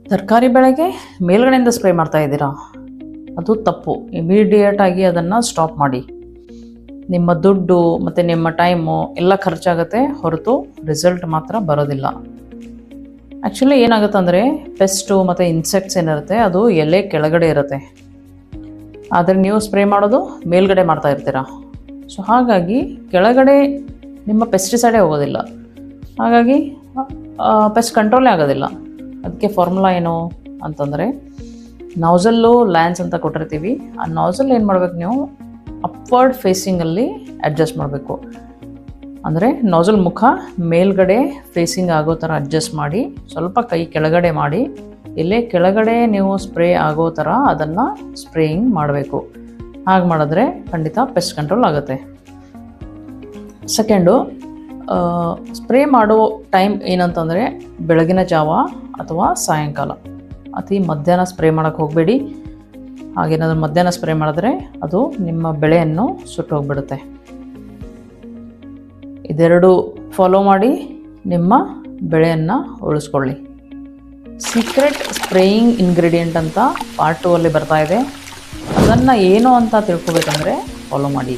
ತರಕಾರಿ ಬೆಳೆಗೆ ಮೇಲ್ಗಡೆಯಿಂದ ಸ್ಪ್ರೇ ಮಾಡ್ತಾ ಇದ್ದೀರಾ, ಅದು ತಪ್ಪು. ಇಮಿಡಿಯೇಟಾಗಿ ಅದನ್ನು ಸ್ಟಾಪ್ ಮಾಡಿ. ನಿಮ್ಮ ದುಡ್ಡು ಮತ್ತು ನಿಮ್ಮ ಟೈಮು ಎಲ್ಲ ಖರ್ಚಾಗುತ್ತೆ, ಹೊರತು ರಿಸಲ್ಟ್ ಮಾತ್ರ ಬರೋದಿಲ್ಲ. ಆ್ಯಕ್ಚುಲಿ ಏನಾಗುತ್ತೆ ಅಂದರೆ, ಪೆಸ್ಟು ಮತ್ತು ಇನ್ಸೆಕ್ಟ್ಸ್ ಏನಿರುತ್ತೆ ಅದು ಎಲೆ ಕೆಳಗಡೆ ಇರುತ್ತೆ, ಆದರೆ ನೀವು ಸ್ಪ್ರೇ ಮಾಡೋದು ಮೇಲ್ಗಡೆ ಮಾಡ್ತಾ ಇರ್ತೀರ. ಸೊ ಹಾಗಾಗಿ ಕೆಳಗಡೆ ನಿಮ್ಮ ಪೆಸ್ಟಿಸೈಡೇ ಹೋಗೋದಿಲ್ಲ, ಹಾಗಾಗಿ ಪೆಸ್ಟ್ ಕಂಟ್ರೋಲೇ ಆಗೋದಿಲ್ಲ. ಅದಕ್ಕೆ ಫಾರ್ಮುಲಾ ಏನು ಅಂತಂದರೆ, ನಾಸಲ್ಲು ಲ್ಯಾನ್ಸ್ ಅಂತ ಕೊಟ್ಟಿರ್ತೀವಿ. ಆ ನಾಸಲ್ ಏನು ಮಾಡಬೇಕು, ನೀವು ಅಪ್ವರ್ಡ್ ಫೇಸಿಂಗಲ್ಲಿ ಅಡ್ಜಸ್ಟ್ ಮಾಡಬೇಕು. ಅಂದರೆ ನಾಸಲ್ ಮುಖ ಮೇಲ್ಗಡೆ ಫೇಸಿಂಗ್ ಆಗೋ ಥರ ಅಡ್ಜಸ್ಟ್ ಮಾಡಿ, ಸ್ವಲ್ಪ ಕೈ ಕೆಳಗಡೆ ಮಾಡಿ, ಇಲ್ಲೇ ಕೆಳಗಡೆ ನೀವು ಸ್ಪ್ರೇ ಆಗೋ ಥರ ಅದನ್ನು ಸ್ಪ್ರೇಯಿಂಗ್ ಮಾಡಬೇಕು. ಹಾಗೆ ಮಾಡಿದ್ರೆ ಖಂಡಿತ ಪೆಸ್ಟ್ ಕಂಟ್ರೋಲ್ ಆಗುತ್ತೆ. ಸೆಕೆಂಡು, ಸ್ಪ್ರೇ ಮಾಡೋ ಟೈಮ್ ಏನಂತಂದರೆ ಬೆಳಗಿನ ಜಾವ ಅಥವಾ ಸಾಯಂಕಾಲ. ಅತಿ ಮಧ್ಯಾಹ್ನ ಸ್ಪ್ರೇ ಮಾಡೋಕ್ಕೆ ಹೋಗಬೇಡಿ. ಹಾಗೇನಾದರೂ ಮಧ್ಯಾಹ್ನ ಸ್ಪ್ರೇ ಮಾಡಿದ್ರೆ ಅದು ನಿಮ್ಮ ಬೆಳೆಯನ್ನು ಸುಟ್ಟೋಗ್ಬಿಡುತ್ತೆ. ಇದೆರಡು ಫಾಲೋ ಮಾಡಿ ನಿಮ್ಮ ಬೆಳೆಯನ್ನು ಉಳಿಸ್ಕೊಳ್ಳಿ. ಸೀಕ್ರೆಟ್ ಸ್ಪ್ರೇಯಿಂಗ್ ಇಂಗ್ರೀಡಿಯೆಂಟ್ ಅಂತ ಪಾರ್ಟ್ 2 ಅಲ್ಲಿ ಬರ್ತಾ ಇದೆ. ಅದನ್ನು ಏನು ಅಂತ ತಿಳ್ಕೊಬೇಕಂದ್ರೆ ಫಾಲೋ ಮಾಡಿ.